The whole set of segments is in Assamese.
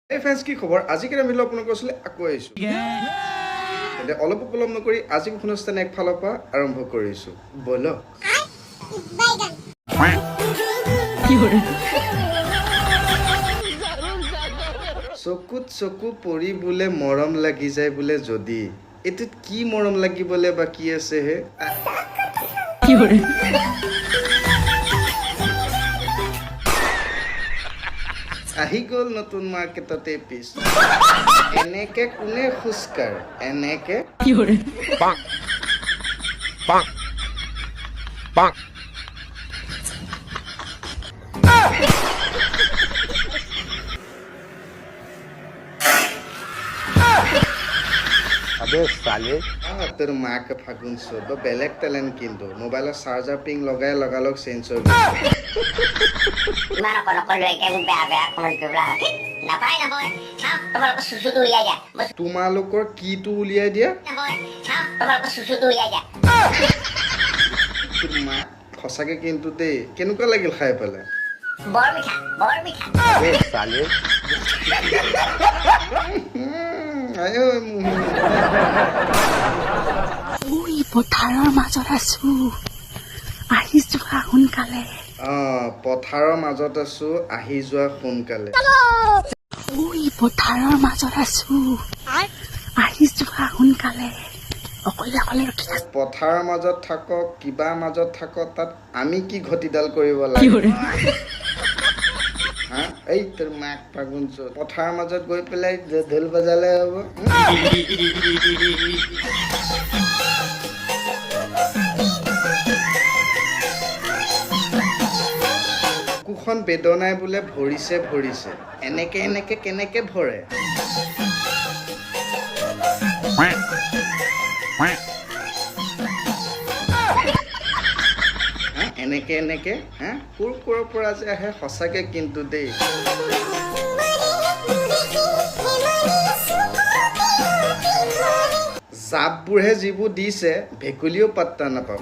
এই ফ্ৰেন্স কি খবৰ আজিকালি আমি আপোনালোকৰ ওচৰলৈ আকৌ আহিছোঁ তেন্তে অলপ পলম নকৰি আজি অনুষ্ঠান একফালৰ পৰা আৰম্ভ কৰিছোঁ ব'লক চকুত চকু পৰি বোলে মৰম লাগি যায় বোলে যদি এটোত কি মৰম লাগিবলৈ বাকী আছে হে আহি গ'ল নতুন মাৰ্কেটতে পিছ এনেকে কোনে খুচকাৰ এনেকে अबे साले তোৰ মাকে ফাগুন চোদ বেলেগ টেলেণ্ট কিন্তু মোবাইলৰ চাৰ্জাৰ পিং লগাই লগালগ চেঞ্জ হৈ গ'ল ইমান অকল অকল লৈ মোক বেয়া বেয়া কমেণ্ট কৰিবলা নাপায় নহয় তোমালোকৰ চুচুটো উলিয়াই দিয়া তোমালোকৰ কিটো উলিয়াই দিয়া তোমালোকৰ চুচুটো উলিয়াই দিয়া তোৰ মা সঁচাকে কিন্তু দেই কেনেকুৱা লাগিল খাই পেলাই বৰ মিঠা अबे साले পথাৰৰ মাজত আছো আহি যোৱা সোনকালে পথাৰৰ মাজত আছো আহি যোৱা সোনকালে পথাৰৰ মাজত আছো আহি যোৱা সোনকালে অকলে অকলে ৰখি আছো পথাৰৰ মাজত থাকক কিবা মাজত থাকক তাত আমি কি ঘটিডাল কৰিব লাগে হা এই তোৰ মাক ফাগুন চোদ পথাৰৰ মাজত গৈ পেলাই ঢোল বজালে হ'ব কুখন বেদনাই বোলে ভৰিছে ভৰিছে এনেকে এনেকে কেনেকে ভৰে এনেকে এনেকে হা কোৰ কোৰৰ পৰা যে আহে সঁচাকে কিন্তু দেই জাপবোৰহে যিবোৰ দিছে ভেকুলীও পাত্তা নাপাব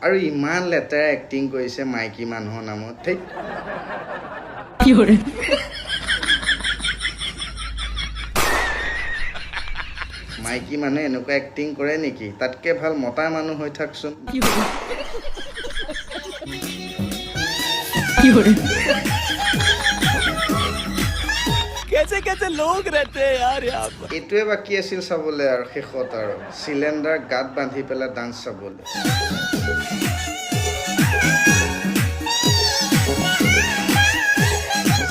আৰু ইমান লেতেৰা এক্টিং কৰিছে মাইকী মানুহৰ নামত ঠিক মাইকী মানুহে এনেকুৱা এক্টিং কৰে নেকি তাতকে ভাল মতা মানুহ হৈ থাকচোন এইটোৱে বাকী আছিল চাবলৈ আৰু শেষত আৰু চিলিণ্ডাৰ গাত বান্ধি পেলাই ডান্স চাবলৈ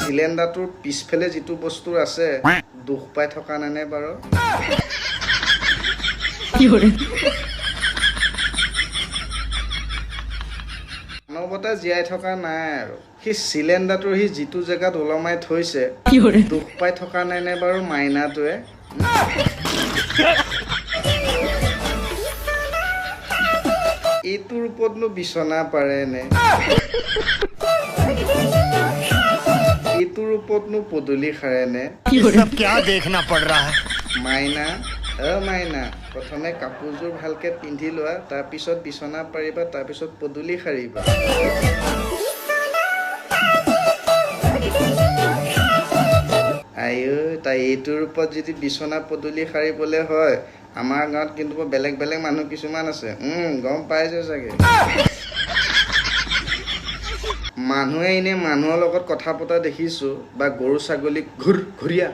চিলিণ্ডাৰটোৰ পিছফালে যিটো বস্তু আছে দুখ পাই থকা নাই বাৰু মানৱতা জীয়াই থকা নাই আৰু সেই চিলিণ্ডাৰটোৰ সি যিটো জেগাত ওলমাই থৈছে দুখ পাই থকা নাই বাৰু মাইনাটোৱে এইটোৰ ওপৰতনো বিচনা পাৰে নে এইটোৰ ওপৰতনো পদূলি সাৰে নে सब क्या देखना पड़ रहा है মাইনা মাইনা প্ৰথমে কাপোৰযোৰ ভালকে পিন্ধি লোৱা তাৰপিছত বিচনা পাৰিবা তাৰপিছত পদূলি সাৰিবা আইও তাই এইটোৰ ওপৰত যদি বিচনা পদূলি সাৰিবলৈ হয় আমাৰ গাঁৱত কিন্তু বেলেগ বেলেগ মানুহ কিছুমান আছে গম পাইছো চাগে মানুহে এনে মানুহৰ লগত কথা পতা দেখিছো বা গৰু ছাগলীক ঘূৰিয়া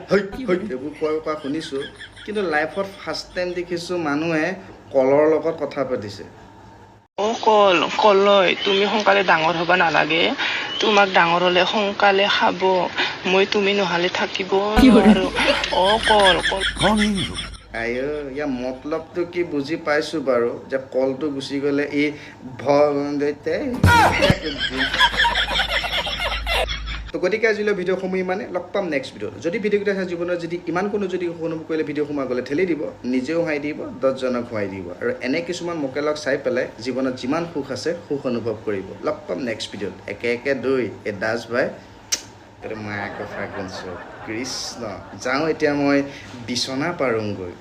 এইবোৰ কোৱা শুনিছো কিন্তু লাইফত ফাৰ্ষ্ট টাইম দেখিছো মানুহে কলৰ লগত কথা পাতিছে কলয় তুমি সোনকালে ডাঙৰ হ'ব নালাগে তোমাক ডাঙৰ হ'লে সোনকালে খাব মই তুমি নহ'লে থাকিব নোৱাৰো কল আইও ইয়াৰ মতলবটো কি বুজি পাইছো বাৰু যে কলটো গুচি গ'লে ই তো গতিকে আজিলৈ ভিডিঅ'সমূহ ইমানে লগ পাম নেক্সট ভিডিঅ'ত যদি ভিডিঅ'কেইটা চাই জীৱনত যদি ইমান কোনো যদি অনুভৱ কৰিলে ভিডিঅ' সোমাই গ'লে ঠেলি দিব নিজেও হাঁহি দিব 10জনক খুৱাই দিব আৰু এনে কিছুমান মোকেলক চাই পেলাই জীৱনত যিমান সুখ আছে সুখ অনুভৱ কৰিব লগ পাম নেক্সট ভিডিঅ'ত একে একে দুই এই দাস ভাই তোৰ মাকে ফাগুন চোদ কৃষ্ণ যাওঁ এতিয়া মই বিচনা পাৰোঁগৈ